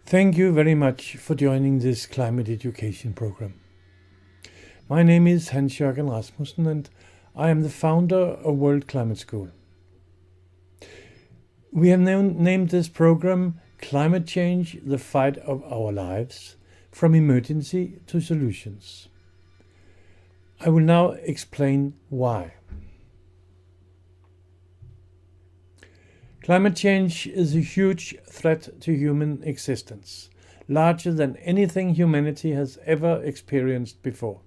Thank you very much for joining this climate education program. My name is Hans-Jørgen Rasmussen and I am the founder of World Climate School. We have named this program Climate Change, the Fight of Our Lives, from Emergency to Solutions. I will now explain why. Climate change is a huge threat to human existence, larger than anything humanity has ever experienced before.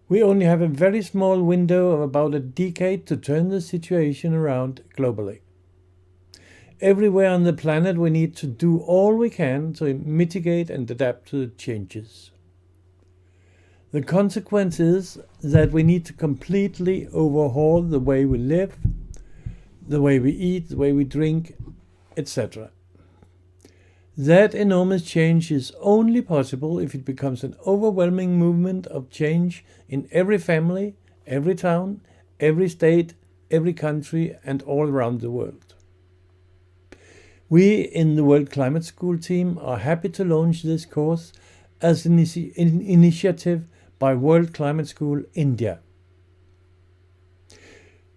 We only have a very small window of about a decade to turn the situation around globally. Everywhere on the planet we need to do all we can to mitigate and adapt to the changes. The consequence is that we need to completely overhaul the way we live, the way we eat, the way we drink, etc. That enormous change is only possible if it becomes an overwhelming movement of change in every family, every town, every state, every country, and all around the world. We in the World Climate School team are happy to launch this course as an initiative by World Climate School India.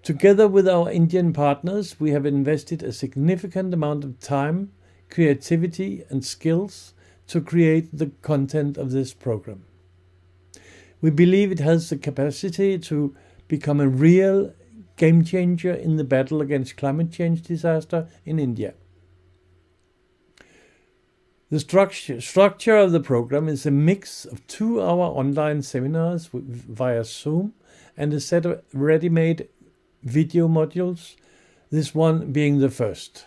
Together with our Indian partners, we have invested a significant amount of time, creativity and skills to create the content of this program. We believe it has the capacity to become a real game changer in the battle against climate change disaster in India. The structure of the program is a mix of 2-hour online seminars via Zoom and a set of ready-made video modules, this one being the first.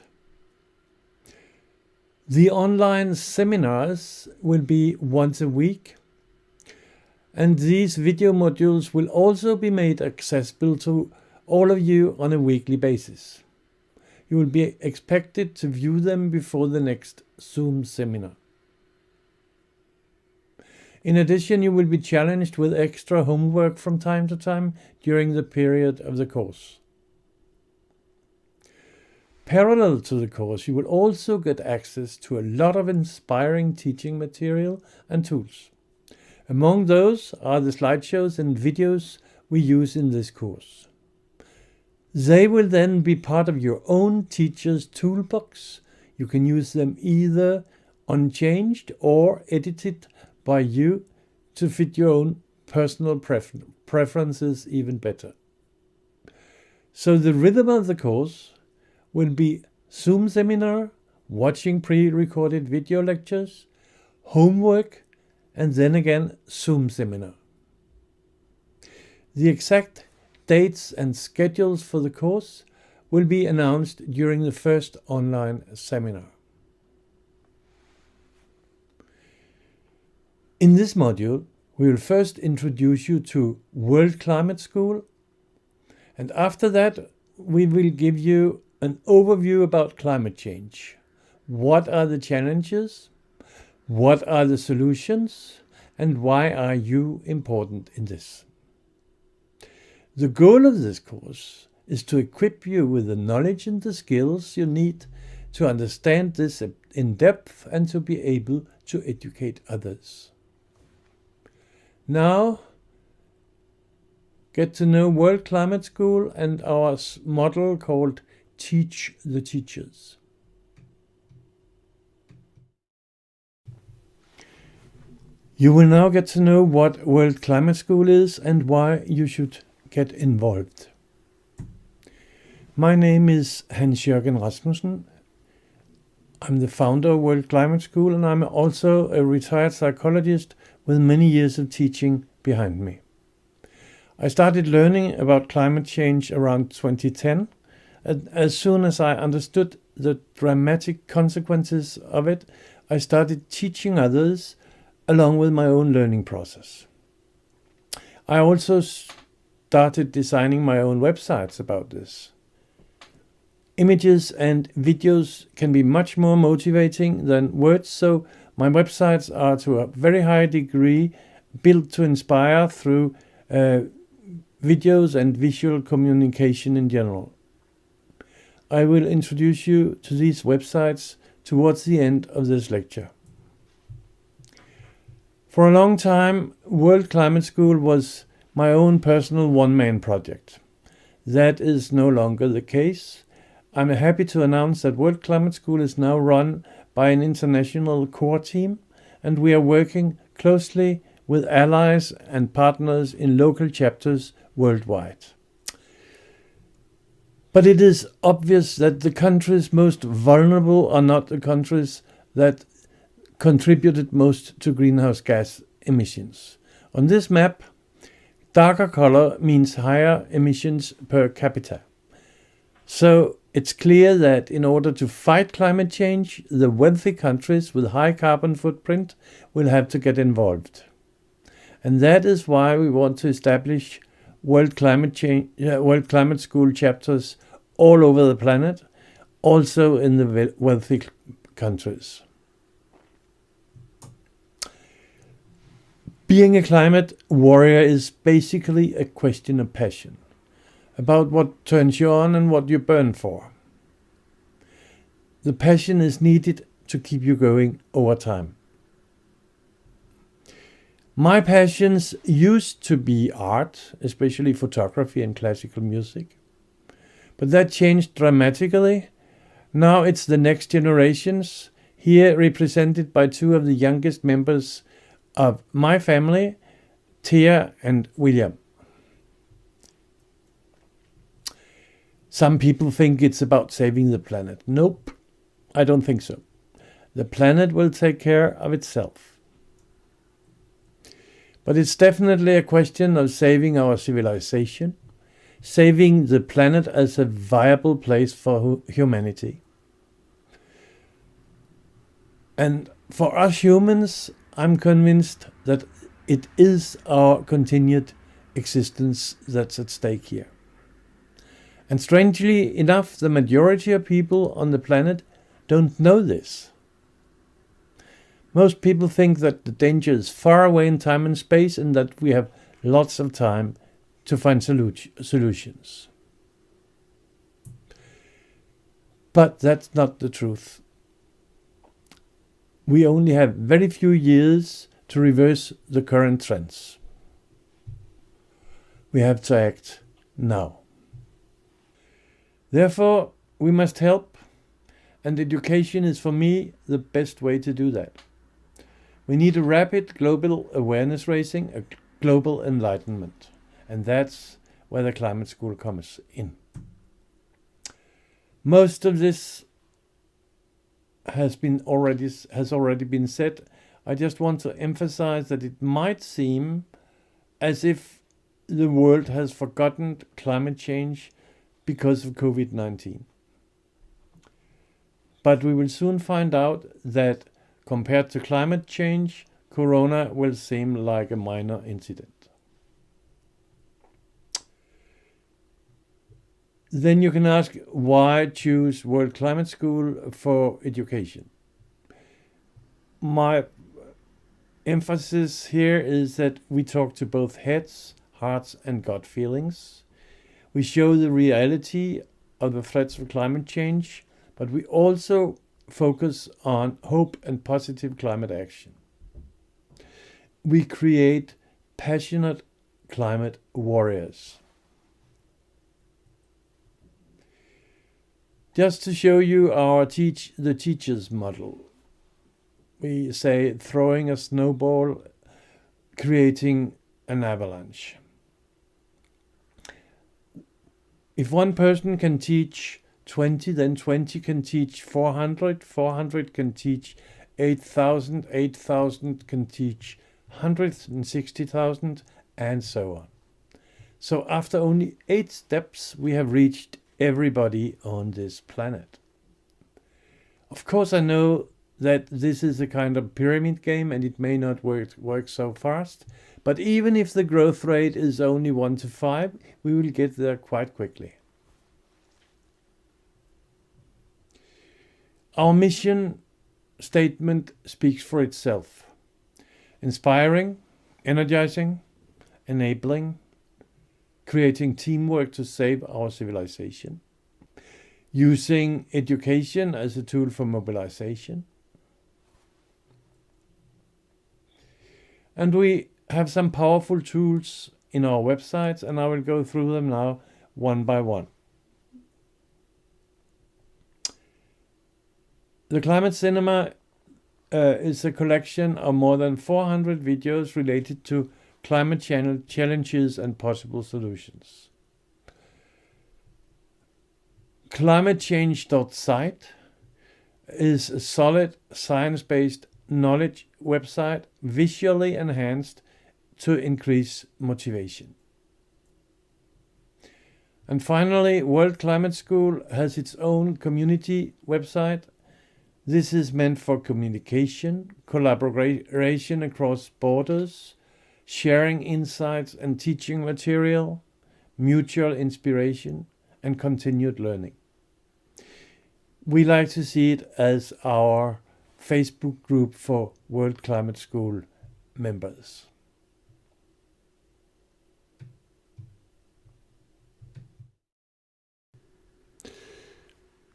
The online seminars will be once a week, and these video modules will also be made accessible to all of you on a weekly basis. You will be expected to view them before the next Zoom seminar. In addition, you will be challenged with extra homework from time to time during the period of the course. Parallel to the course, you will also get access to a lot of inspiring teaching material and tools. Among those are the slideshows and videos we use in this course. They will then be part of your own teacher's toolbox. You can use them either unchanged or edited by you to fit your own personal preferences even better. So the rhythm of the course will be Zoom seminar, watching pre-recorded video lectures, homework, and then again Zoom seminar. The exact dates and schedules for the course will be announced during the first online seminar. In this module, we will first introduce you to World Climate School, and after that we will give you an overview about climate change. What are the challenges? What are the solutions? And why are you important in this? The goal of this course is to equip you with the knowledge and the skills you need to understand this in depth and to be able to educate others. Now, get to know World Climate School and our model called Teach the Teachers. You will now get to know what World Climate School is and why you should get involved. My name is Hans-Jørgen Rasmussen. I'm the founder of World Climate School and I'm also a retired psychologist with many years of teaching behind me. I started learning about climate change around 2010, and as soon as I understood the dramatic consequences of it, I started teaching others along with my own learning process. I also started designing my own websites about this. Images and videos can be much more motivating than words, so my websites are to a very high degree built to inspire through videos and visual communication in general. I will introduce you to these websites towards the end of this lecture. For a long time, World Climate School was my own personal one-man project. That is no longer the case. I'm happy to announce that World Climate School is now run by an international core team, and we are working closely with allies and partners in local chapters worldwide. But it is obvious that the countries most vulnerable are not the countries that contributed most to greenhouse gas emissions. On this map, darker color means higher emissions per capita. So it's clear that in order to fight climate change, the wealthy countries with high carbon footprint will have to get involved. And that is why we want to establish World Climate School chapters all over the planet, also in the wealthy countries. Being a climate warrior is basically a question of passion, about what turns you on and what you burn for. The passion is needed to keep you going over time. My passions used to be art, especially photography and classical music. But that changed dramatically. Now it's the next generations, here represented by two of the youngest members of my family, Thea and William. Some people think it's about saving the planet. Nope, I don't think so. The planet will take care of itself. But it's definitely a question of saving our civilization, saving the planet as a viable place for humanity. And for us humans, I'm convinced that it is our continued existence that's at stake here. And strangely enough, the majority of people on the planet don't know this. Most people think that the danger is far away in time and space and that we have lots of time to find solutions. But that's not the truth. We only have very few years to reverse the current trends. We have to act now. Therefore, we must help, and education is for me the best way to do that. We need a rapid global awareness raising, a global enlightenment. And that's where the climate school comes in. Most of this has already been said. I just want to emphasize that it might seem as if the world has forgotten climate change because of COVID-19. But we will soon find out that compared to climate change, Corona will seem like a minor incident. Then you can ask, why choose World Climate School for education? My emphasis here is that we talk to both heads, hearts, and gut feelings. We show the reality of the threats of climate change, but we also focus on hope and positive climate action. We create passionate climate warriors. Just to show you the teacher's model, we say throwing a snowball, creating an avalanche. If one person can teach 20, then 20 can teach 400, 400 can teach 8,000, 8,000 can teach 160,000, and so on. So after only 8 steps, we have reached everybody on this planet. Of course, I know that this is a kind of pyramid game and it may not work so fast, but even if the growth rate is only 1 to 5, we will get there quite quickly. Our mission statement speaks for itself. Inspiring, energizing, enabling, creating teamwork to save our civilization. using education as a tool for mobilization. And we have some powerful tools in our websites, and I will go through them now one by one. The Climate Cinema is a collection of more than 400 videos related to climate challenges and possible solutions. ClimateChange.site is a solid science-based knowledge website, visually enhanced to increase motivation. And finally, World Climate School has its own community website. This is meant for communication, collaboration across borders, sharing insights and teaching material, mutual inspiration, and continued learning. We like to see it as our Facebook group for World Climate School members.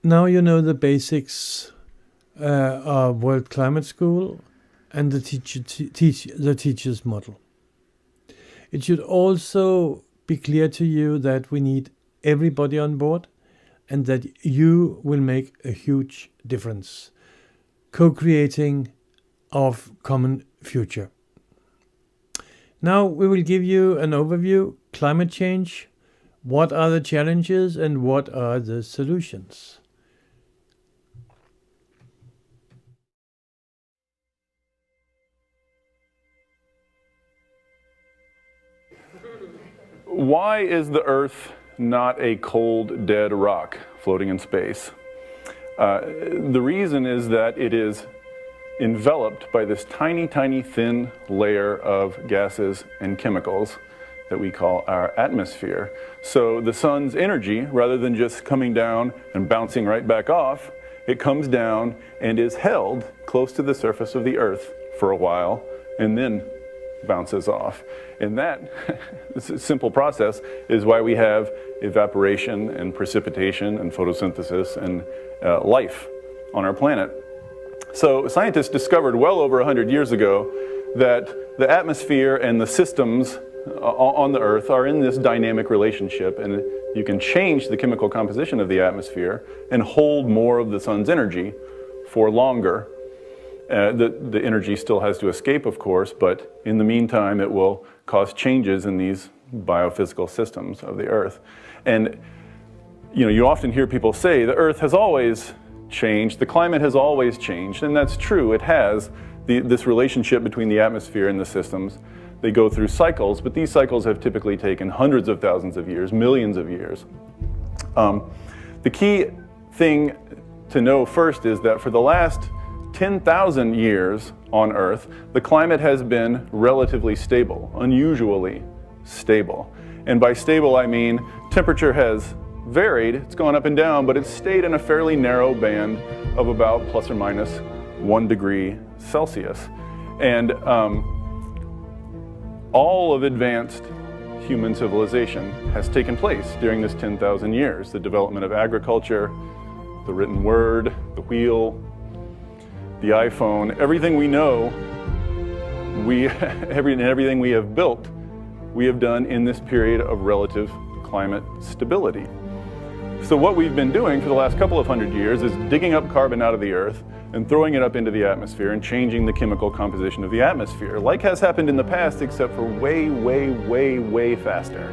Now you know the basics of World Climate School and the teacher's model. It should also be clear to you that we need everybody on board and that you will make a huge difference, co-creating our common future. Now we will give you an overview. Climate change, what are the challenges and what are the solutions? Why is the Earth not a cold, dead rock floating in space? The reason is that it is enveloped by this tiny, tiny, thin layer of gases and chemicals that we call our atmosphere. So the sun's energy, rather than just coming down and bouncing right back off, it comes down and is held close to the surface of the Earth for a while and then bounces off. And that simple process is why we have evaporation and precipitation and photosynthesis and life on our planet. So scientists discovered well over 100 years ago that the atmosphere and the systems on the Earth are in this dynamic relationship, and you can change the chemical composition of the atmosphere and hold more of the sun's energy for longer. The energy still has to escape, of course, but in the meantime it will cause changes in these biophysical systems of the Earth. And you often hear people say the Earth has always changed, the climate has always changed, and that's true, it has. This relationship between the atmosphere and the systems, they go through cycles, but these cycles have typically taken hundreds of thousands of years, millions of years. The key thing to know first is that for the last 10,000 years on Earth, the climate has been relatively stable, unusually stable. And by stable, I mean temperature has varied, it's gone up and down, but it's stayed in a fairly narrow band of about plus or minus 1 degree Celsius. And all of advanced human civilization has taken place during this 10,000 years. The development of agriculture, the written word, the wheel, the iPhone, everything we know, everything we have built, we have done in this period of relative climate stability. So what we've been doing for the last couple of hundred years is digging up carbon out of the Earth and throwing it up into the atmosphere and changing the chemical composition of the atmosphere, like has happened in the past, except for way, way, way, way faster.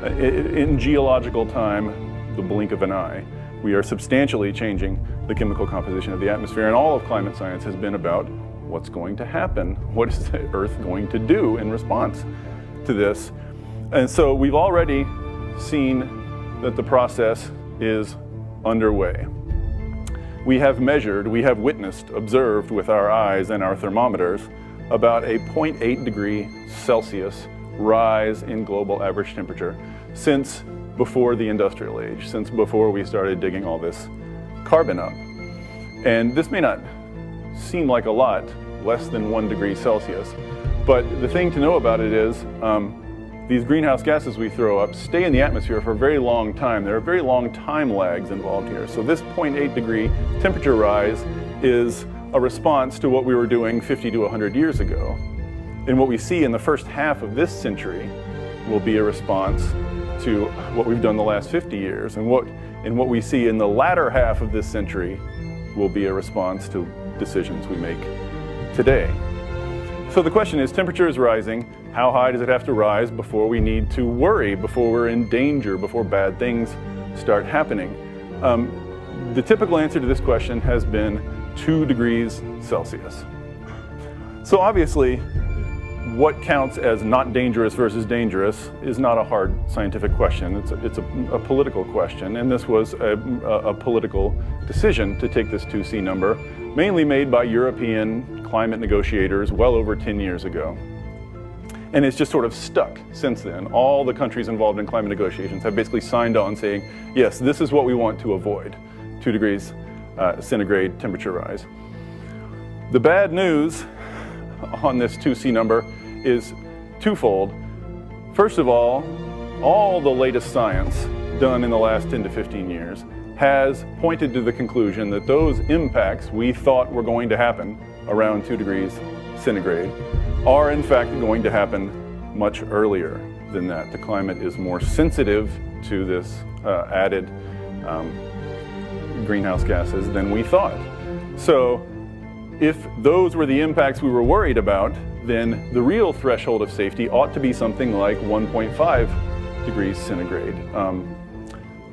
In geological time, the blink of an eye, we are substantially changing the chemical composition of the atmosphere, and all of climate science has been about what's going to happen, what is the Earth going to do in response to this. And so we've already seen that the process is underway. We have measured, we have witnessed, observed with our eyes and our thermometers about a 0.8 degree Celsius rise in global average temperature since before the industrial age, since before we started digging all this carbon up. And this may not seem like a lot, less than 1 degree Celsius, but the thing to know about it is these greenhouse gases we throw up stay in the atmosphere for a very long time. There are very long time lags involved here. So this 0.8 degree temperature rise is a response to what we were doing 50 to 100 years ago. And what we see in the first half of this century will be a response to what we've done the last 50 years. And what we see in the latter half of this century will be a response to decisions we make today. So the question is, temperature is rising. How high does it have to rise before we need to worry, before we're in danger, before bad things start happening? The typical answer to this question has been 2 degrees Celsius. So obviously, what counts as not dangerous versus dangerous is not a hard scientific question. It's a political question, and this was a political decision to take this 2C number, mainly made by European climate negotiators well over 10 years ago. And it's just sort of stuck since then. All the countries involved in climate negotiations have basically signed on saying, yes, this is what we want to avoid, 2 degrees centigrade temperature rise. The bad news on this 2C number is twofold. First of all the latest science done in the last 10 to 15 years has pointed to the conclusion that those impacts we thought were going to happen around 2 degrees centigrade are in fact going to happen much earlier than that. The climate is more sensitive to this added greenhouse gases than we thought. So if those were the impacts we were worried about, then the real threshold of safety ought to be something like 1.5 degrees centigrade.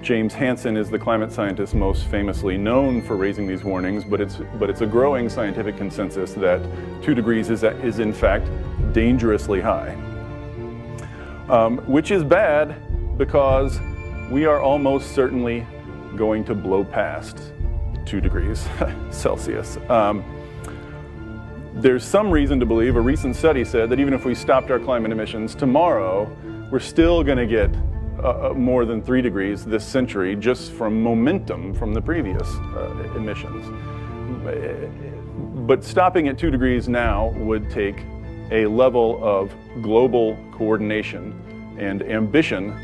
James Hansen is the climate scientist most famously known for raising these warnings, but it's a growing scientific consensus that 2 degrees is in fact dangerously high. Which is bad because we are almost certainly going to blow past 2 degrees Celsius. There's some reason to believe, a recent study said that even if we stopped our climate emissions tomorrow, we're still going to get more than 3 degrees this century just from momentum from the previous emissions. But stopping at 2 degrees now would take a level of global coordination and ambition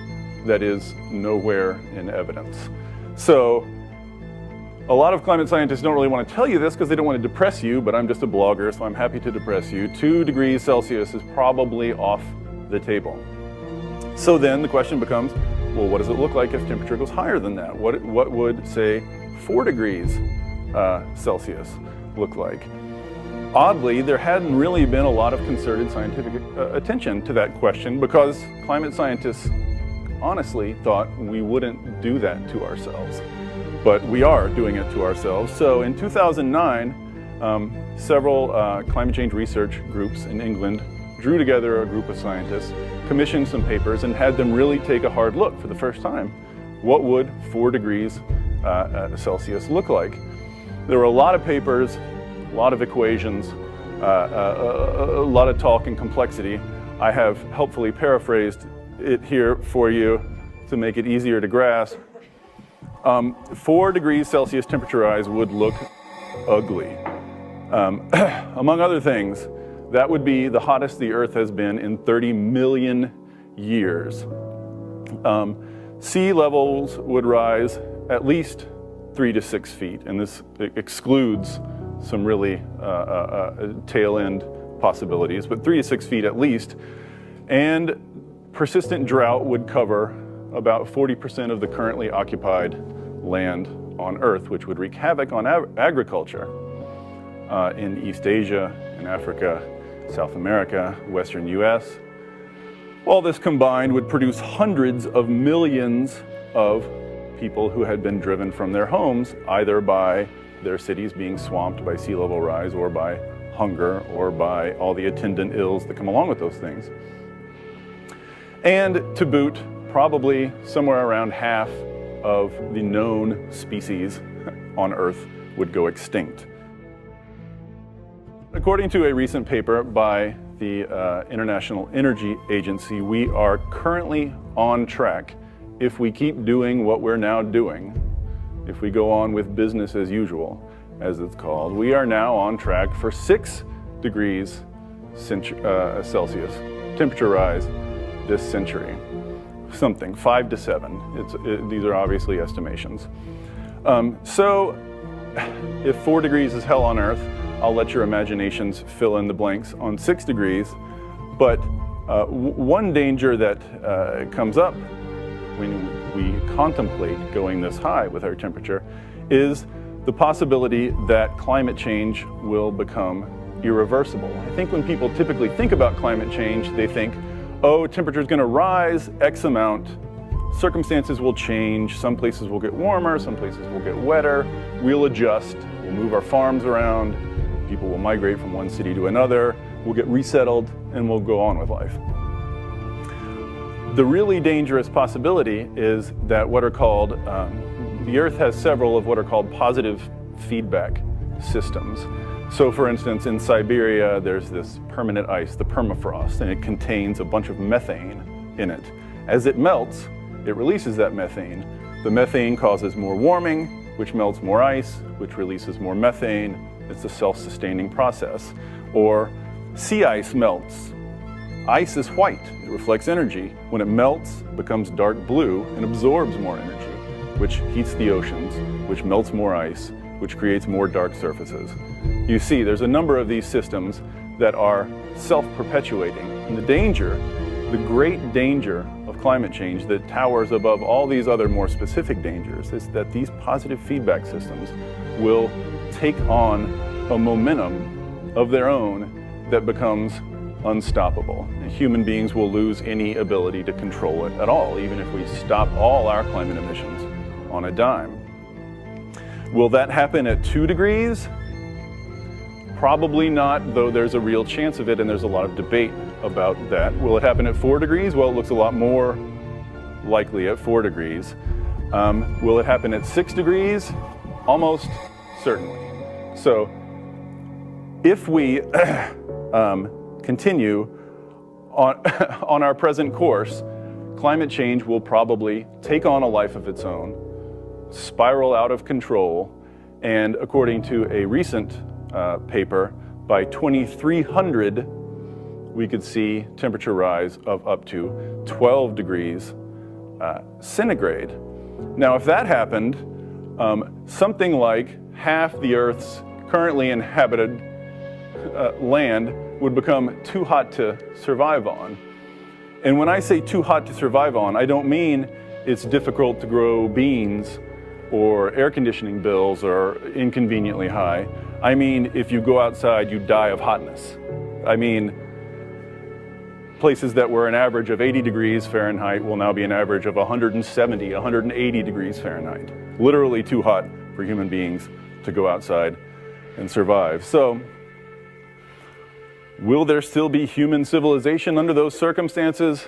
that is nowhere in evidence. So a lot of climate scientists don't really want to tell you this because they don't want to depress you, but I'm just a blogger, so I'm happy to depress you. 2 degrees Celsius is probably off the table. So then the question becomes, well, what does it look like if temperature goes higher than that? What would, say, 4 degrees Celsius look like? Oddly, there hadn't really been a lot of concerted scientific attention to that question because climate scientists honestly thought we wouldn't do that to ourselves. But we are doing it to ourselves. So in 2009, several climate change research groups in England drew together a group of scientists, commissioned some papers, and had them really take a hard look for the first time. What would 4 degrees Celsius look like? There were a lot of papers, a lot of equations, a lot of talk and complexity. I have helpfully paraphrased it here for you to make it easier to grasp. 4 degrees Celsius temperature rise would look ugly. Among other things, that would be the hottest the Earth has been in 30 million years. Sea levels would rise at least 3 to 6 feet, and this excludes some really tail end possibilities, but 3 to 6 feet at least. And persistent drought would cover about 40% of the currently occupied land on Earth, which would wreak havoc on agriculture in East Asia, in Africa, South America, Western US. All this combined would produce hundreds of millions of people who had been driven from their homes, either by their cities being swamped by sea level rise or by hunger or by all the attendant ills that come along with those things. And to boot, probably somewhere around half of the known species on Earth would go extinct. According to a recent paper by the International Energy Agency, we are currently on track, if we keep doing what we're now doing, if we go on with business as usual, as it's called, we are now on track for 6 degrees Celsius temperature rise this century. Something, 5 to 7. These are obviously estimations. So if 4 degrees is hell on Earth, I'll let your imaginations fill in the blanks on 6 degrees. But one danger that comes up when we contemplate going this high with our temperature is the possibility that climate change will become irreversible. I think when people typically think about climate change, they think, oh, temperature is going to rise X amount, circumstances will change, some places will get warmer, some places will get wetter, we'll adjust, we'll move our farms around, people will migrate from one city to another, we'll get resettled, and we'll go on with life. The really dangerous possibility is that what are called, the Earth has several of what are called positive feedback systems. So for instance, in Siberia, there's this permanent ice, the permafrost, and it contains a bunch of methane in it. As it melts, it releases that methane. The methane causes more warming, which melts more ice, which releases more methane. It's a self-sustaining process. Or sea ice melts. Ice is white, it reflects energy. When it melts, it becomes dark blue and absorbs more energy, which heats the oceans, which melts more ice, which creates more dark surfaces. You see, there's a number of these systems that are self-perpetuating. And the danger, the great danger of climate change that towers above all these other more specific dangers is that these positive feedback systems will take on a momentum of their own that becomes unstoppable. And human beings will lose any ability to control it at all, even if we stop all our climate emissions on a dime. Will that happen at 2 degrees? Probably not, though there's a real chance of it, and there's a lot of debate about that. Will it happen at 4 degrees? Well, it looks a lot more likely at 4 degrees. Will it happen at 6 degrees? Almost certainly. So if we continue on our present course, climate change will probably take on a life of its own, spiral out of control, and according to a recent paper, by 2300 we could see temperature rise of up to 12 degrees centigrade. Now if that happened, something like half the Earth's currently inhabited land would become too hot to survive on. And when I say too hot to survive on, I don't mean it's difficult to grow beans or air conditioning bills are inconveniently high. I mean, if you go outside, you die of hotness. I mean, places that were an average of 80 degrees Fahrenheit will now be an average of 170, 180 degrees Fahrenheit. Literally too hot for human beings to go outside and survive. So, will there still be human civilization under those circumstances?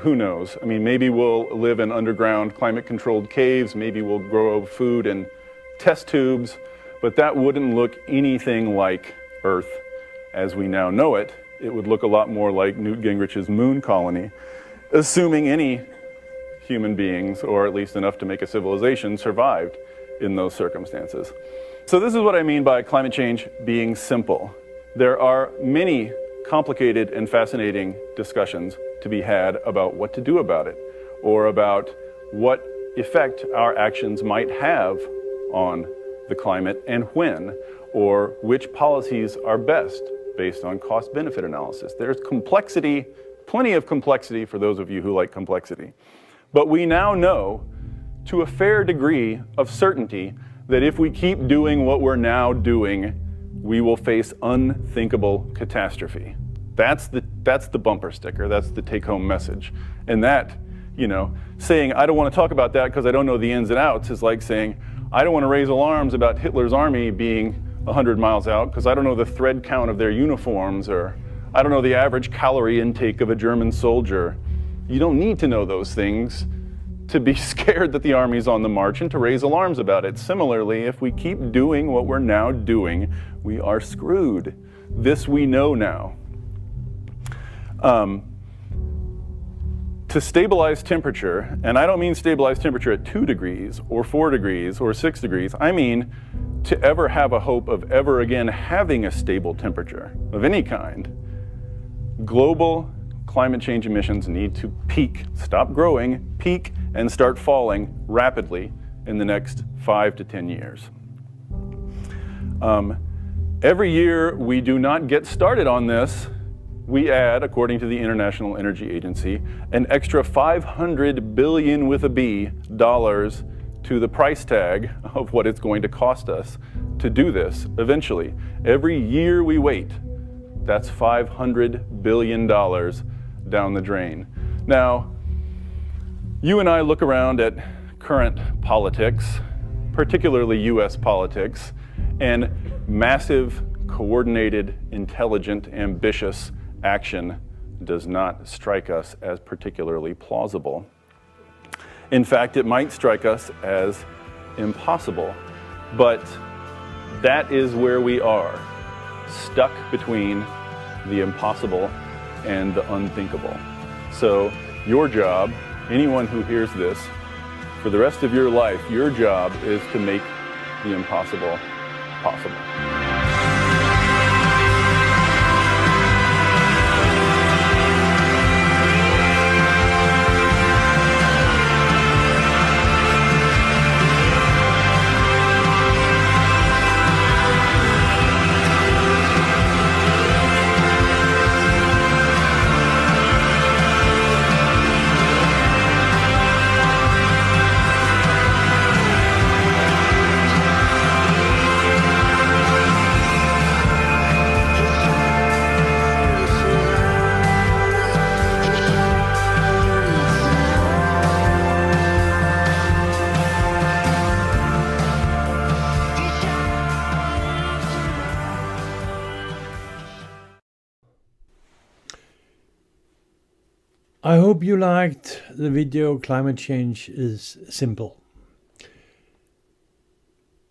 Who knows? I mean, maybe we'll live in underground climate-controlled caves, maybe we'll grow food in test tubes, but that wouldn't look anything like Earth as we now know it. It would look a lot more like Newt Gingrich's moon colony, assuming any human beings, or at least enough to make a civilization, survived in those circumstances. So this is what I mean by climate change being simple. There are many complicated and fascinating discussions to be had about what to do about it, or about what effect our actions might have on the climate and when, or which policies are best based on cost-benefit analysis. There's complexity, plenty of complexity for those of you who like complexity. But we now know to a fair degree of certainty that if we keep doing what we're now doing, we will face unthinkable catastrophe. That's the bumper sticker, that's the take-home message. And that, you know, saying, I don't want to talk about that because I don't know the ins and outs is like saying, I don't want to raise alarms about Hitler's army being 100 miles out because I don't know the thread count of their uniforms, or I don't know the average calorie intake of a German soldier. You don't need to know those things to be scared that the army's on the march and to raise alarms about it. Similarly, if we keep doing what we're now doing, we are screwed. This we know now. To stabilize temperature, and I don't mean stabilize temperature at 2 degrees or 4 degrees or 6 degrees, I mean to ever have a hope of ever again having a stable temperature of any kind, global climate change emissions need to peak, stop growing, peak, and start falling rapidly in the next 5 to 10 years. Every year we do not get started on this, we add, according to the International Energy Agency, an extra $500 billion with a B dollars to the price tag of what it's going to cost us to do this eventually. Every year we wait, that's $500 billion down the drain. Now, you and I look around at current politics, particularly US politics, and massive, coordinated, intelligent, ambitious action does not strike us as particularly plausible. In fact, it might strike us as impossible, but that is where we are, stuck between the impossible and the unthinkable. So your job, anyone who hears this, for the rest of your life, your job is to make the impossible possible. I hope you liked the video Climate Change is Simple.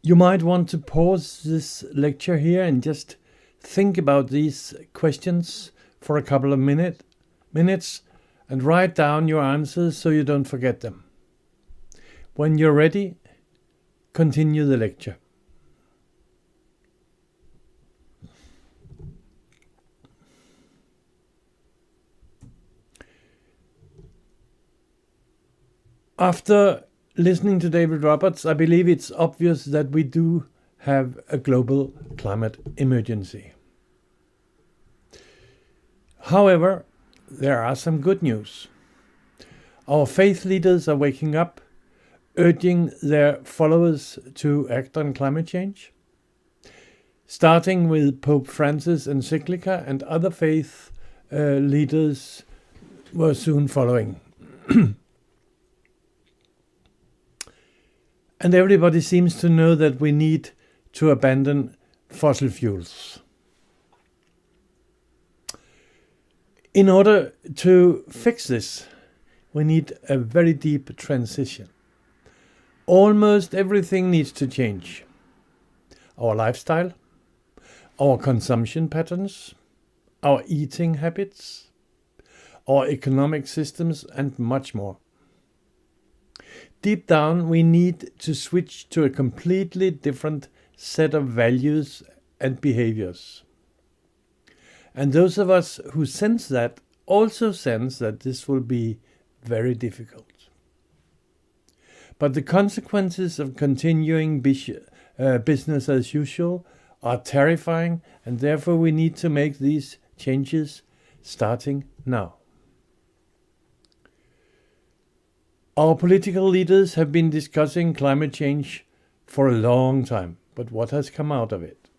You might want to pause this lecture here and just think about these questions for a couple of minutes and write down your answers so you don't forget them. When you're ready, continue the lecture. After listening to David Roberts, I believe it's obvious that we do have a global climate emergency. However, there are some good news. Our faith leaders are waking up, urging their followers to act on climate change, starting with Pope Francis' encyclica, and other faith leaders were soon following. And everybody seems to know that we need to abandon fossil fuels. In order to fix this, we need a very deep transition. Almost everything needs to change. Our lifestyle, our consumption patterns, our eating habits, our economic systems, and much more. Deep down, we need to switch to a completely different set of values and behaviors. And those of us who sense that also sense that this will be very difficult. But the consequences of continuing business as usual are terrifying, and therefore we need to make these changes starting now. Our political leaders have been discussing climate change for a long time, but what has come out of it?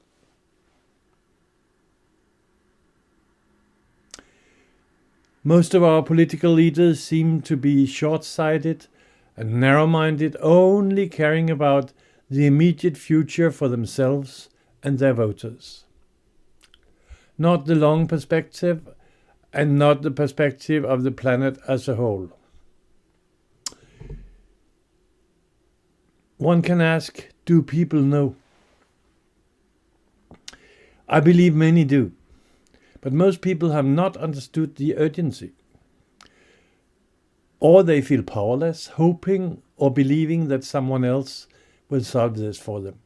Most of our political leaders seem to be short-sighted and narrow-minded, only caring about the immediate future for themselves and their voters. Not the long perspective and not the perspective of the planet as a whole. One can ask, do people know? I believe many do, but most people have not understood the urgency. Or they feel powerless, hoping or believing that someone else will solve this for them.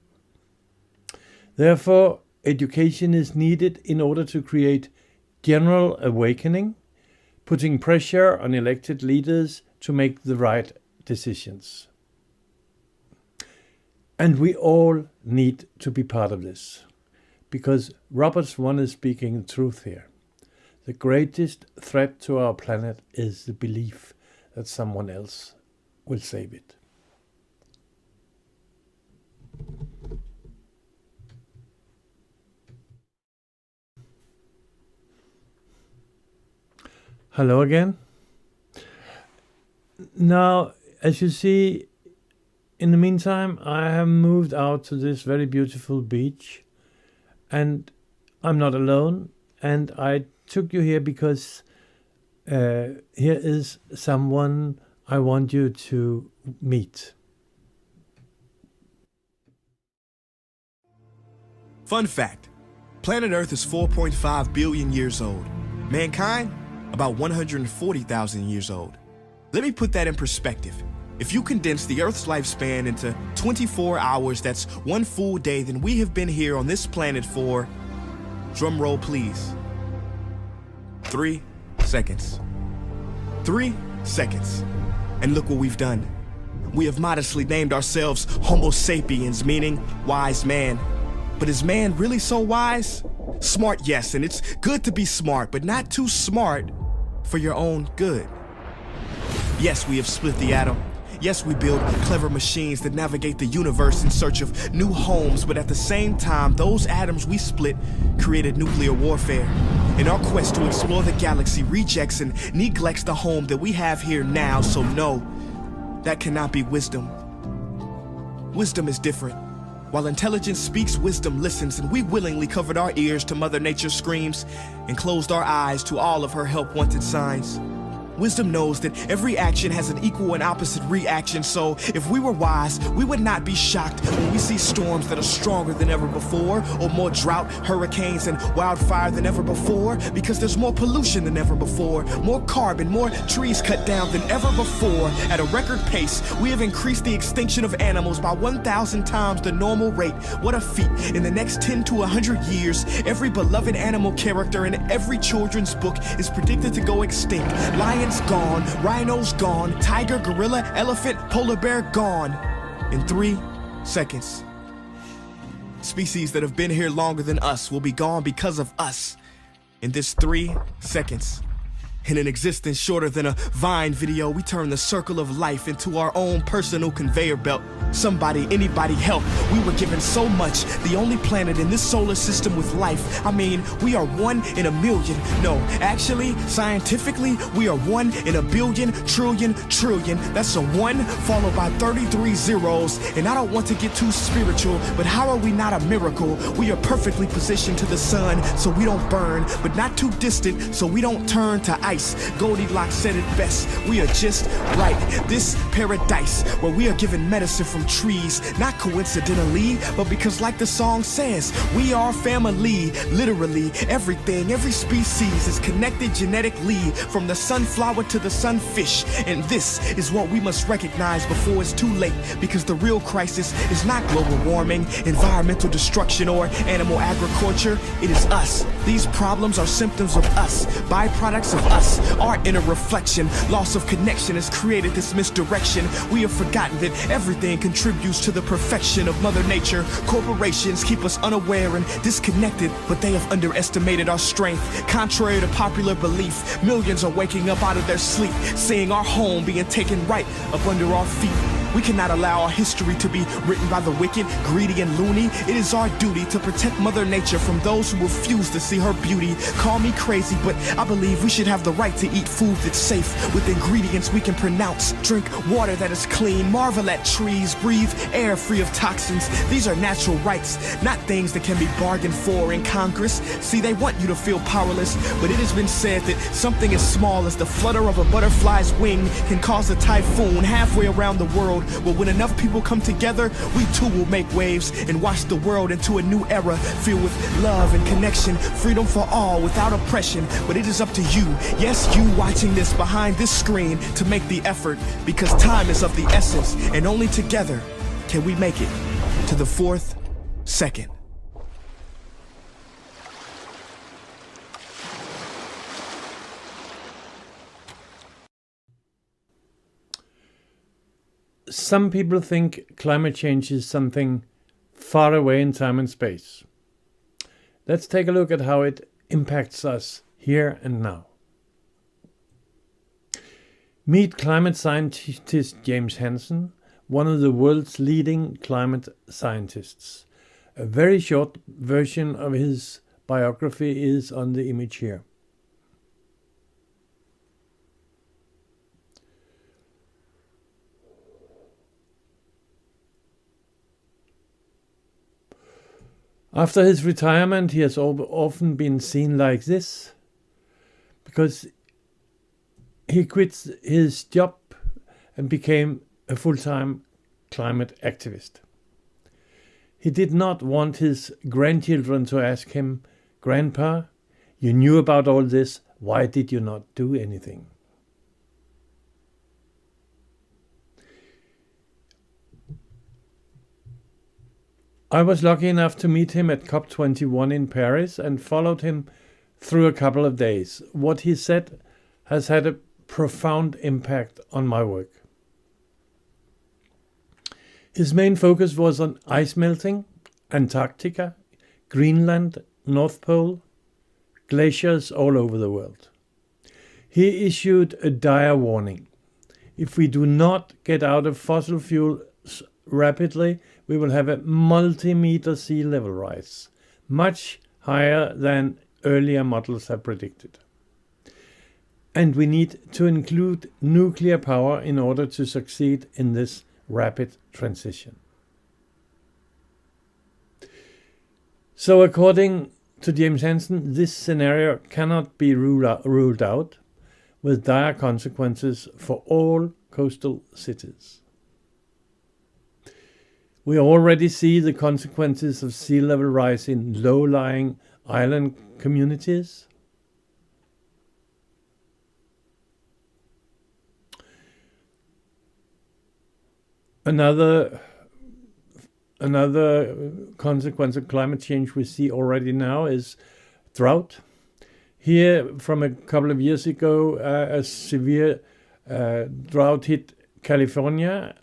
Therefore, education is needed in order to create general awakening, putting pressure on elected leaders to make the right decisions. And we all need to be part of this, because Robert Swan is speaking the truth here. The greatest threat to our planet is the belief that someone else will save it. Hello again. Now, as you see, in the meantime, I have moved out to this very beautiful beach, and I'm not alone, and I took you here because here is someone I want you to meet. Fun fact, planet Earth is 4.5 billion years old. Mankind, about 140,000 years old. Let me put that in perspective. If you condense the Earth's lifespan into 24 hours, that's one full day, then we have been here on this planet for, drum roll please, 3 seconds. 3 seconds. And look what we've done. We have modestly named ourselves Homo sapiens, meaning wise man. But is man really so wise? Smart, yes, and it's good to be smart, but not too smart for your own good. Yes, we have split the atom. Yes, we build clever machines that navigate the universe in search of new homes, but at the same time, those atoms we split created nuclear warfare. In our quest to explore the galaxy, rejects and neglects the home that we have here now, so no, that cannot be wisdom. Wisdom is different. While intelligence speaks, wisdom listens, and we willingly covered our ears to Mother Nature's screams and closed our eyes to all of her help-wanted signs. Wisdom knows that every action has an equal and opposite reaction, so if we were wise, we would not be shocked when we see storms that are stronger than ever before, or more drought, hurricanes, and wildfire than ever before, because there's more pollution than ever before, more carbon, more trees cut down than ever before. At a record pace, we have increased the extinction of animals by 1,000 times the normal rate. What a feat. In the next 10 to 100 years, every beloved animal character in every children's book is predicted to go extinct. Lions gone, rhinos gone, tiger, gorilla, elephant, polar bear gone. In 3 seconds. Species that have been here longer than us will be gone because of us. In this 3 seconds. In an existence shorter than a Vine video, we turn the circle of life into our own personal conveyor belt. Somebody, anybody help. We were given so much, the only planet in this solar system with life. I mean, we are 1 in a million. No, actually, scientifically, we are 1 in a billion, trillion. That's a 1 followed by 33 zeros. And I don't want to get too spiritual, but how are we not a miracle? We are perfectly positioned to the sun so we don't burn, but not too distant so we don't turn to ice. Goldilocks said it best, we are just right. This paradise where we are given medicine from trees, not coincidentally, but because like the song says, we are family. Literally, everything, every species is connected genetically, from the sunflower to the sunfish. And this is what we must recognize before it's too late, because the real crisis is not global warming, environmental destruction, or animal agriculture. It is us. These problems are symptoms of us, byproducts of us. Our inner reflection, loss of connection has created this misdirection. We have forgotten that everything contributes to the perfection of Mother Nature. Corporations keep us unaware and disconnected, but they have underestimated our strength. Contrary to popular belief, millions are waking up out of their sleep, seeing our home being taken right up under our feet. We cannot allow our history to be written by the wicked, greedy, and loony. It is our duty to protect Mother Nature from those who refuse to see her beauty. Call me crazy, but I believe we should have the right to eat food that's safe, with ingredients we can pronounce. Drink water that is clean, marvel at trees, breathe air free of toxins. These are natural rights, not things that can be bargained for in Congress. See, they want you to feel powerless, but it has been said that something as small as the flutter of a butterfly's wing can cause a typhoon halfway around the world. But when enough people come together, we too will make waves and wash the world into a new era filled with love and connection, freedom for all without oppression. But it is up to you, yes, you watching this behind this screen, to make the effort, because time is of the essence, and only together can we make it to the 4th second. some people think climate change is something far away in time and space. Let's take a look at how it impacts us here and now. Meet climate scientist James Hansen, one of the world's leading climate scientists. A very short version of his biography is on the image here. After his retirement, he has often been seen like this because he quit his job and became a full-time climate activist. He did not want his grandchildren to ask him, "Grandpa, you knew about all this, why did you not do anything?" I was lucky enough to meet him at COP21 in Paris and followed him through a couple of days. What he said has had a profound impact on my work. His main focus was on ice melting, Antarctica, Greenland, North Pole, glaciers all over the world. He issued a dire warning. If we do not get out of fossil fuels rapidly, we will have a multi-meter sea level rise, much higher than earlier models have predicted. And we need to include nuclear power in order to succeed in this rapid transition. So according to James Hansen, this scenario cannot be ruled out, with dire consequences for all coastal cities. We already see the consequences of sea level rise in low-lying island communities. Another consequence of climate change we see already now is drought. Here, from a couple of years ago, a severe drought hit California.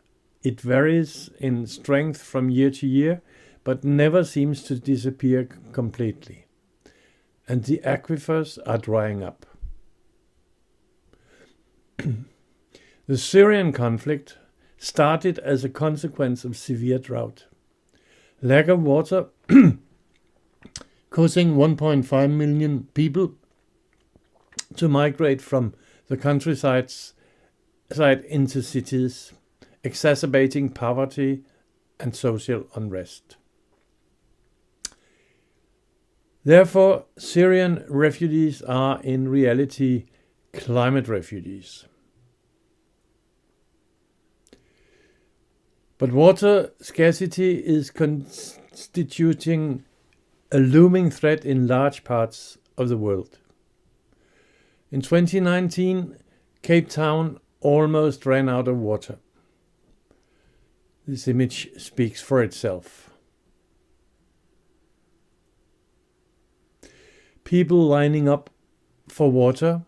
It varies in strength from year to year, but never seems to disappear completely. And the aquifers are drying up. The Syrian conflict started as a consequence of severe drought. Lack of water causing 1.5 million people to migrate from the countryside into cities, exacerbating poverty and social unrest. Therefore, Syrian refugees are in reality climate refugees. But water scarcity is constituting a looming threat in large parts of the world. In 2019, Cape Town almost ran out of water. This image speaks for itself. People lining up for water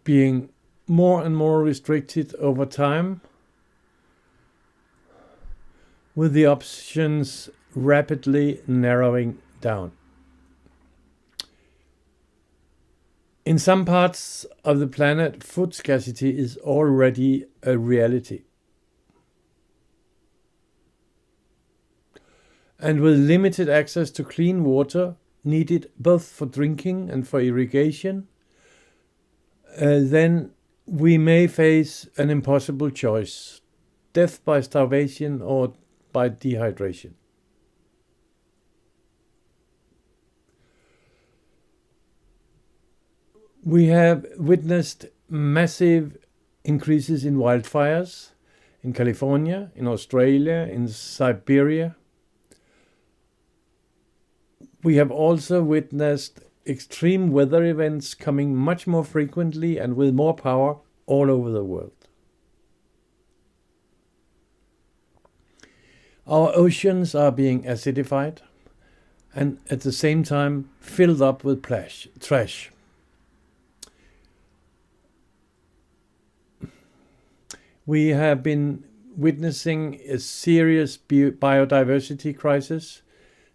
being more and more restricted over time, with the options rapidly narrowing down. In some parts of the planet, food scarcity is already a reality. And with limited access to clean water, needed both for drinking and for irrigation, then we may face an impossible choice: death by starvation or by dehydration. We have witnessed massive increases in wildfires in California, in Australia, in Siberia. We have also witnessed extreme weather events coming much more frequently and with more power all over the world. Our oceans are being acidified and at the same time filled up with trash. We have been witnessing a serious biodiversity crisis.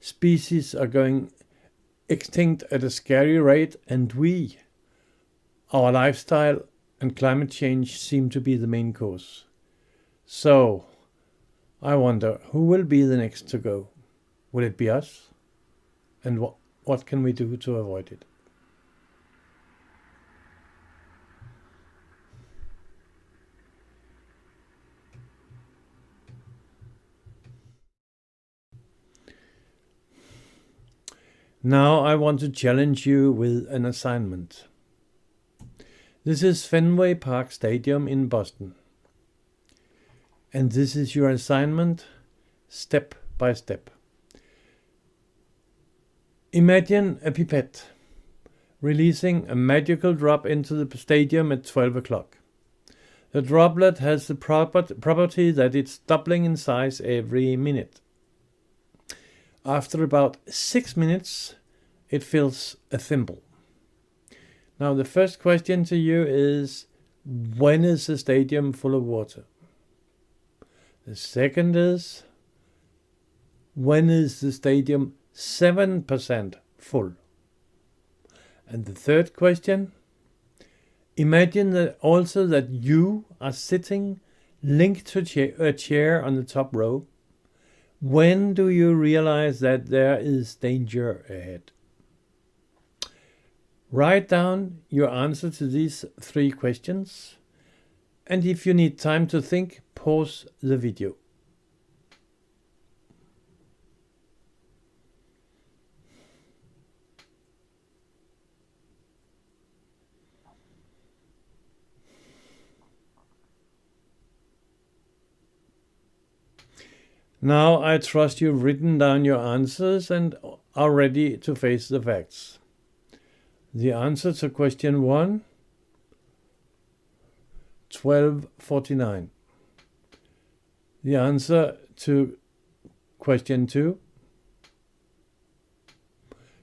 Species are going extinct at a scary rate, and our lifestyle and climate change seem to be the main cause. So, I wonder, who will be the next to go? Will it be us? And what can we do to avoid it? Now I want to challenge you with an assignment. This is Fenway Park Stadium in Boston. And this is your assignment, step by step. Imagine a pipette releasing a magical drop into the stadium at 12 o'clock. The droplet has the property that it's doubling in size every minute. After about 6 minutes, it fills a thimble. Now the first question to you is, when is the stadium full of water? The second is, when is the stadium 7% full? And the third question, imagine that also that you are sitting linked to a chair on the top row. When do you realize that there is danger ahead? Write down your answer to these 3 questions, and if you need time to think, pause the video. Now I trust you've written down your answers and are ready to face the facts. The answer to question 1, 12:49. The answer to question 2,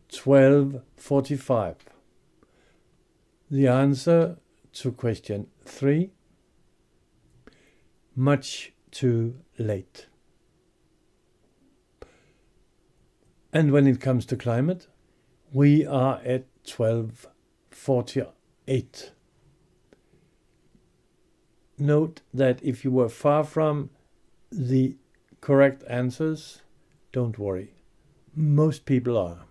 12:45. The answer to question 3, much too late. And when it comes to climate, we are at 12:48. Note that if you were far from the correct answers, don't worry. Most people are.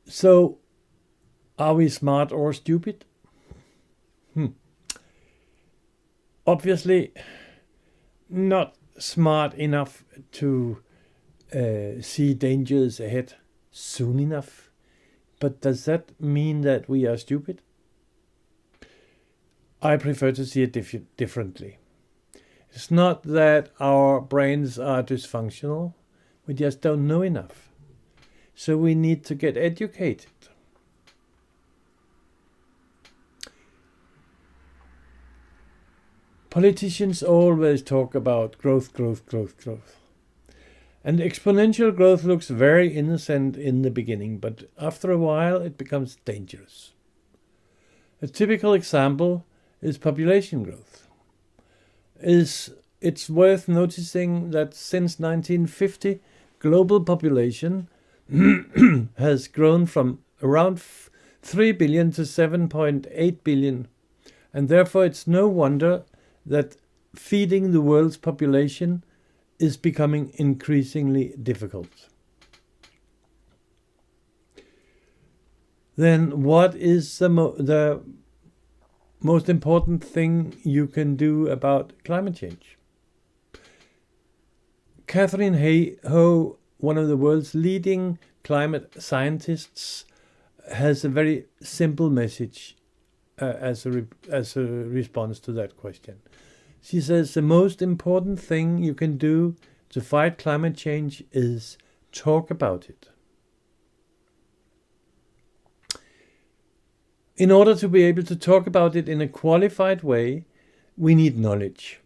So, are we smart or stupid? Obviously, not smart enough to see dangers ahead soon enough. But does that mean that we are stupid? I prefer to see it differently. It's not that our brains are dysfunctional. We just don't know enough. So we need to get educated. Politicians always talk about growth. And exponential growth looks very innocent in the beginning, but after a while it becomes dangerous. A typical example is population growth. It's worth noticing that since 1950, global population has grown from around 3 billion to 7.8 billion, and therefore it's no wonder that feeding the world's population is becoming increasingly difficult. Then what is the most important thing you can do about climate change? Catherine Ho, one of the world's leading climate scientists, has a very simple message as a response to that question. She says the most important thing you can do to fight climate change is talk about it. In order to be able to talk about it in a qualified way, we need knowledge.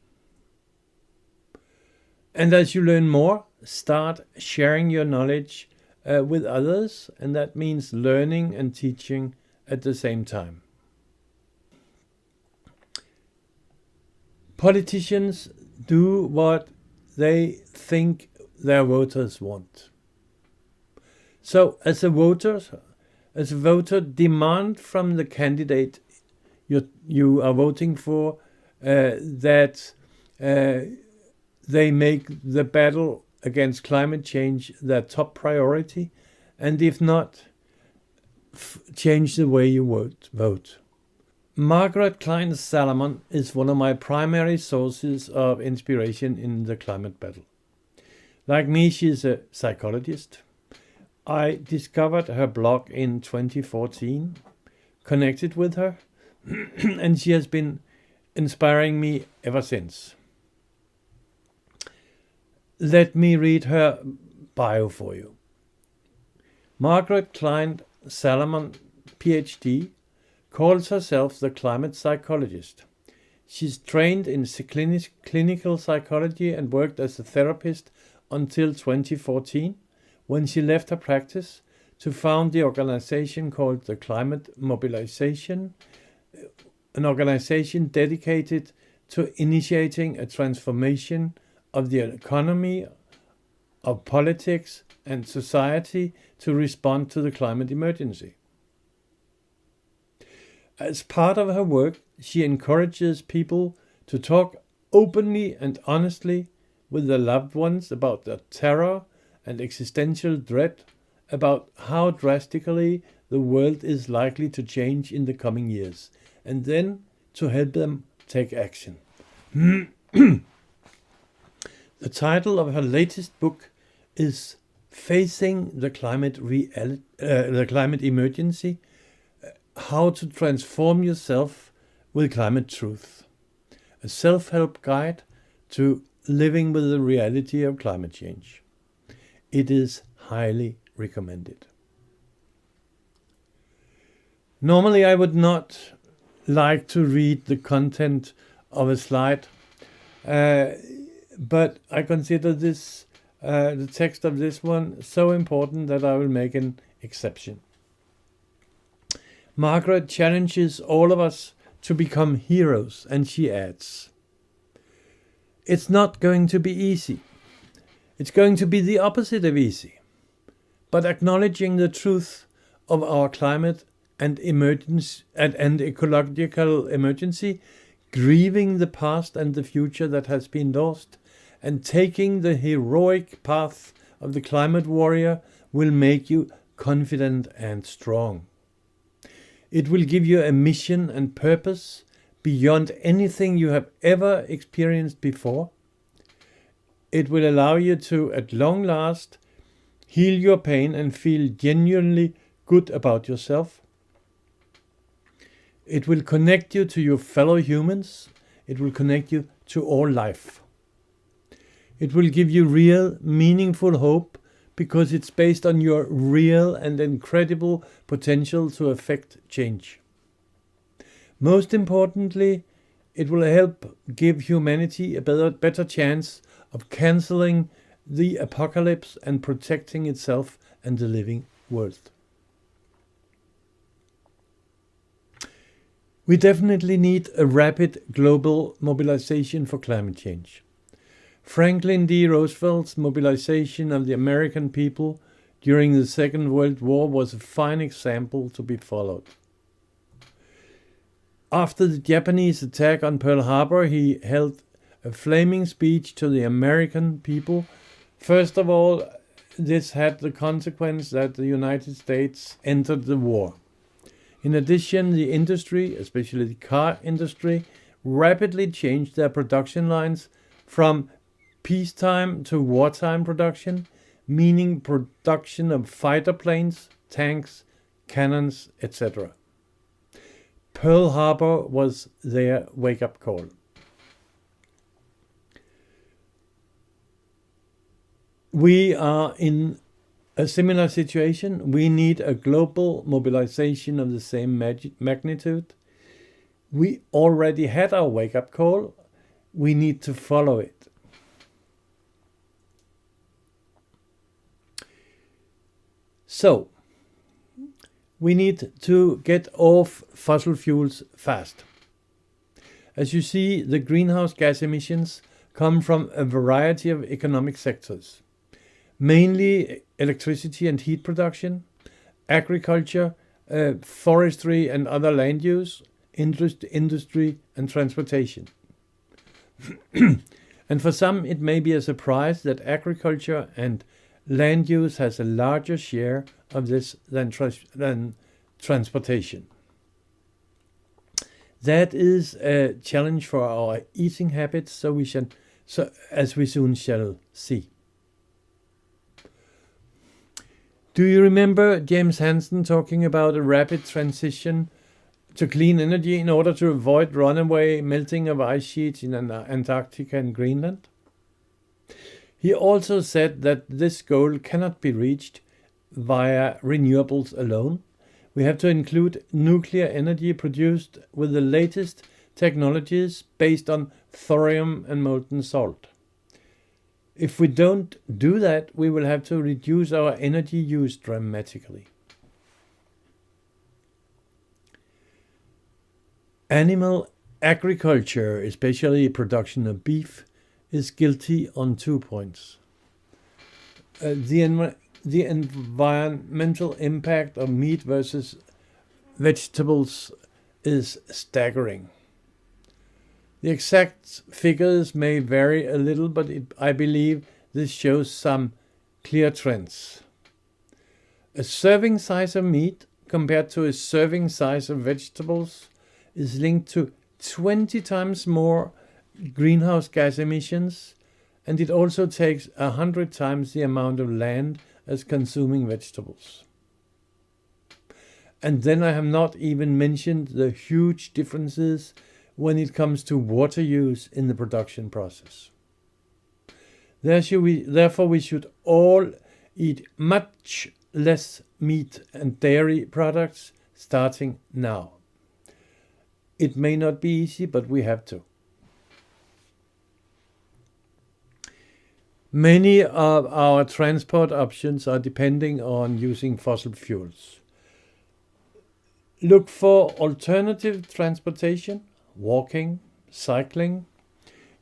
And as you learn more, start sharing your knowledge with others, and that means learning and teaching at the same time. Politicians do what they think their voters want. So as a voter, demand from the candidate you are voting for that they make the battle against climate change their top priority, and if not, change the way you vote. Margaret Klein Salomon is one of my primary sources of inspiration in the climate battle. Like me, she is a psychologist. I discovered her blog in 2014, connected with her, and she has been inspiring me ever since. Let me read her bio for you. Margaret Klein Salomon, PhD, calls herself the climate psychologist. She's trained in clinical psychology and worked as a therapist until 2014, when she left her practice to found the organization called the Climate Mobilization, an organization dedicated to initiating a transformation of the economy, of politics and society to respond to the climate emergency. As part of her work, she encourages people to talk openly and honestly with their loved ones about the terror and existential dread about how drastically the world is likely to change in the coming years, and then to help them take action. The title of her latest book is Facing the Climate Emergency, How to Transform Yourself with Climate Truth, a self-help guide to living with the reality of climate change. It is highly recommended. Normally I would not like to read the content of a slide, but I consider this the text of this one so important that I will make an exception. Margaret challenges all of us to become heroes, and she adds, "It's not going to be easy. It's going to be the opposite of easy. But acknowledging the truth of our climate and emergency and ecological emergency, grieving the past and the future that has been lost, and taking the heroic path of the climate warrior will make you confident and strong. It will give you a mission and purpose beyond anything you have ever experienced before. It will allow you to, at long last, heal your pain and feel genuinely good about yourself. It will connect you to your fellow humans. It will connect you to all life. It will give you real, meaningful hope because it's based on your real and incredible potential to affect change. Most importantly, it will help give humanity a better chance of canceling the apocalypse and protecting itself and the living world." We definitely need a rapid global mobilization for climate change. Franklin D. Roosevelt's mobilization of the American people during the Second World War was a fine example to be followed. After the Japanese attack on Pearl Harbor, he held a flaming speech to the American people. First of all, this had the consequence that the United States entered the war. In addition, the industry, especially the car industry, rapidly changed their production lines from peacetime to wartime production, meaning production of fighter planes, tanks, cannons, etc. Pearl Harbor was their wake-up call. We are in a similar situation. We need a global mobilization of the same magnitude. We already had our wake-up call. We need to follow it. So, we need to get off fossil fuels fast. As you see, the greenhouse gas emissions come from a variety of economic sectors, mainly electricity and heat production, agriculture, forestry and other land use, industry and transportation. And for some, it may be a surprise that agriculture and land use has a larger share of this than transportation. That is a challenge for our eating habits, as we soon shall see. Do you remember James Hansen talking about a rapid transition to clean energy in order to avoid runaway melting of ice sheets in Antarctica and Greenland? He also said that this goal cannot be reached via renewables alone. We have to include nuclear energy produced with the latest technologies based on thorium and molten salt. If we don't do that, we will have to reduce our energy use dramatically. Animal agriculture, especially production of beef, is guilty on 2 points. The environmental impact of meat versus vegetables is staggering. The exact figures may vary a little, but I believe this shows some clear trends. A serving size of meat compared to a serving size of vegetables is linked to 20 times more greenhouse gas emissions, and it also takes 100 times the amount of land as consuming vegetables. And then I have not even mentioned the huge differences when it comes to water use in the production process. Therefore, we should all eat much less meat and dairy products starting now. It may not be easy, but we have to. Many of our transport options are depending on using fossil fuels. Look for alternative transportation, walking, cycling,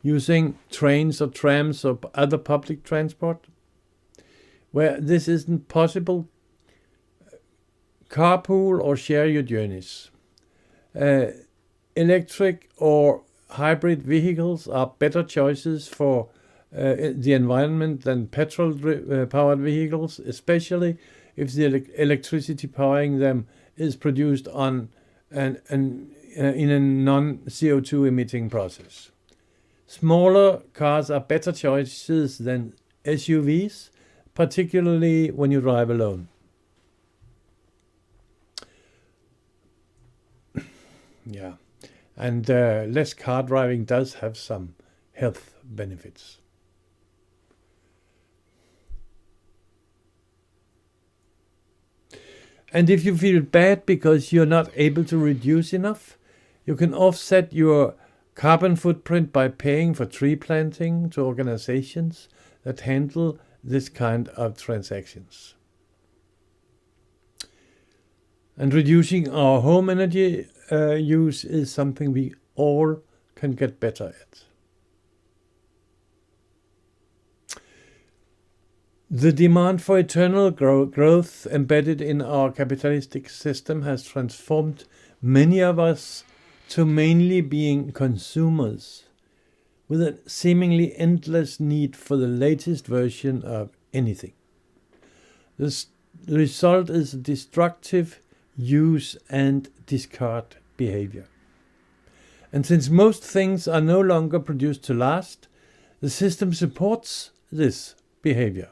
using trains or trams or other public transport. Where this isn't possible, carpool or share your journeys. Electric or hybrid vehicles are better choices for the environment than petrol-powered vehicles, especially if the electricity powering them is produced in a non-CO2 emitting process. Smaller cars are better choices than SUVs, particularly when you drive alone. Yeah, and less car driving does have some health benefits. And if you feel bad because you're not able to reduce enough, you can offset your carbon footprint by paying for tree planting to organizations that handle this kind of transactions. And reducing our home energy use is something we all can get better at. The demand for eternal growth embedded in our capitalistic system has transformed many of us to mainly being consumers, with a seemingly endless need for the latest version of anything. The result is destructive use and discard behavior. And since most things are no longer produced to last, the system supports this behavior.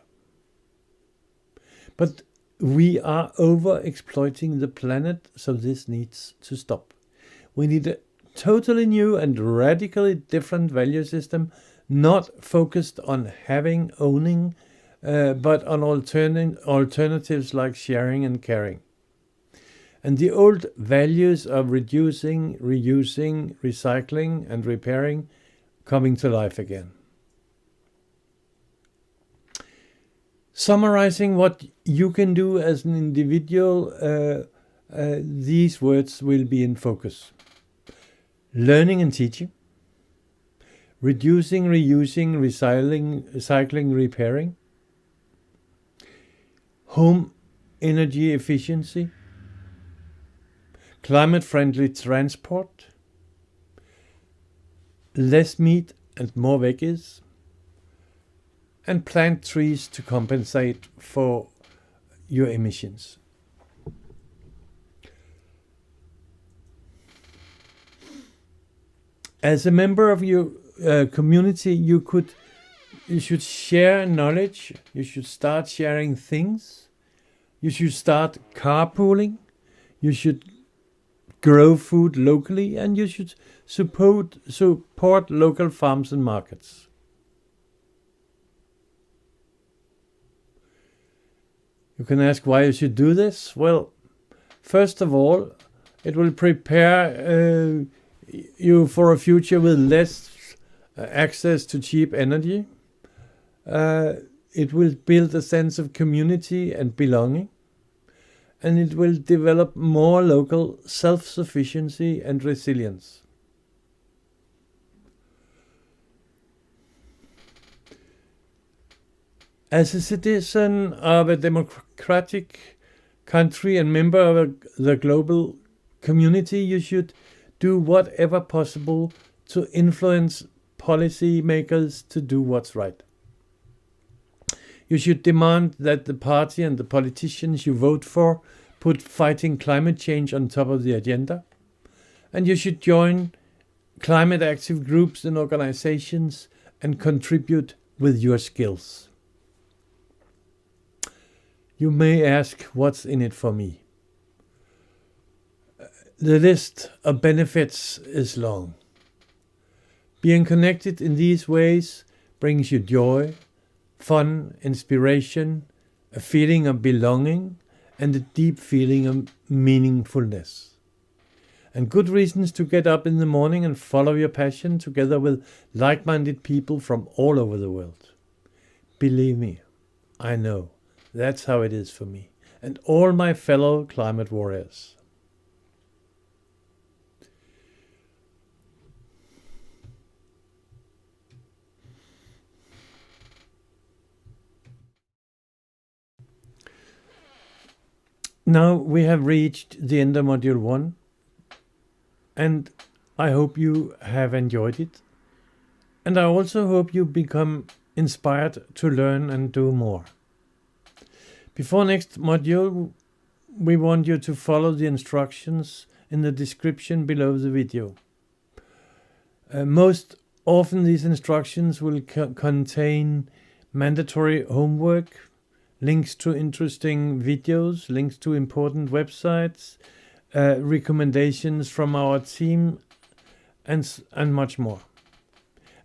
But we are over-exploiting the planet, so this needs to stop. We need a totally new and radically different value system, not focused on having, owning, but on alternatives like sharing and caring. And the old values of reducing, reusing, recycling, and repairing coming to life again. Summarizing what you can do as an individual, these words will be in focus. Learning and teaching, reducing, reusing, recycling, repairing, home energy efficiency, climate-friendly transport, less meat and more veggies, and plant trees to compensate for your emissions. As a member of your community, you should share knowledge, you should start sharing things, you should start carpooling, you should grow food locally, and you should support local farms and markets. You can ask why you should do this. Well, first of all, it will prepare you for a future with less access to cheap energy. It will build a sense of community and belonging. And it will develop more local self-sufficiency and resilience. As a citizen of a democratic country and member of the global community, you should do whatever possible to influence policymakers to do what's right. You should demand that the party and the politicians you vote for put fighting climate change on top of the agenda. And you should join climate active groups and organizations and contribute with your skills. You may ask, what's in it for me? The list of benefits is long. Being connected in these ways brings you joy, fun, inspiration, a feeling of belonging, and a deep feeling of meaningfulness. And good reasons to get up in the morning and follow your passion together with like-minded people from all over the world. Believe me, I know that's how it is for me and all my fellow climate warriors. Now we have reached the end of Module 1, and I hope you have enjoyed it. And I also hope you become inspired to learn and do more. Before next module, we want you to follow the instructions in the description below the video. Most often these instructions will contain mandatory homework, links to interesting videos, links to important websites, recommendations from our team, and much more.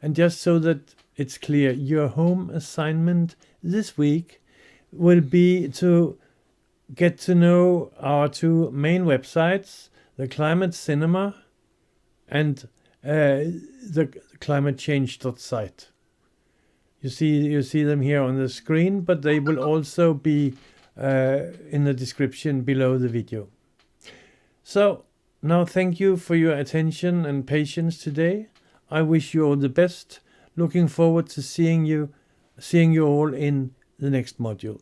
And just so that it's clear, your home assignment this week will be to get to know our two main websites, the Climate Cinema and the climatechange.site. You see them here on the screen, but they will also be in the description below the video. So now thank you for your attention and patience today. I wish you all the best. Looking forward to seeing you all in the next module.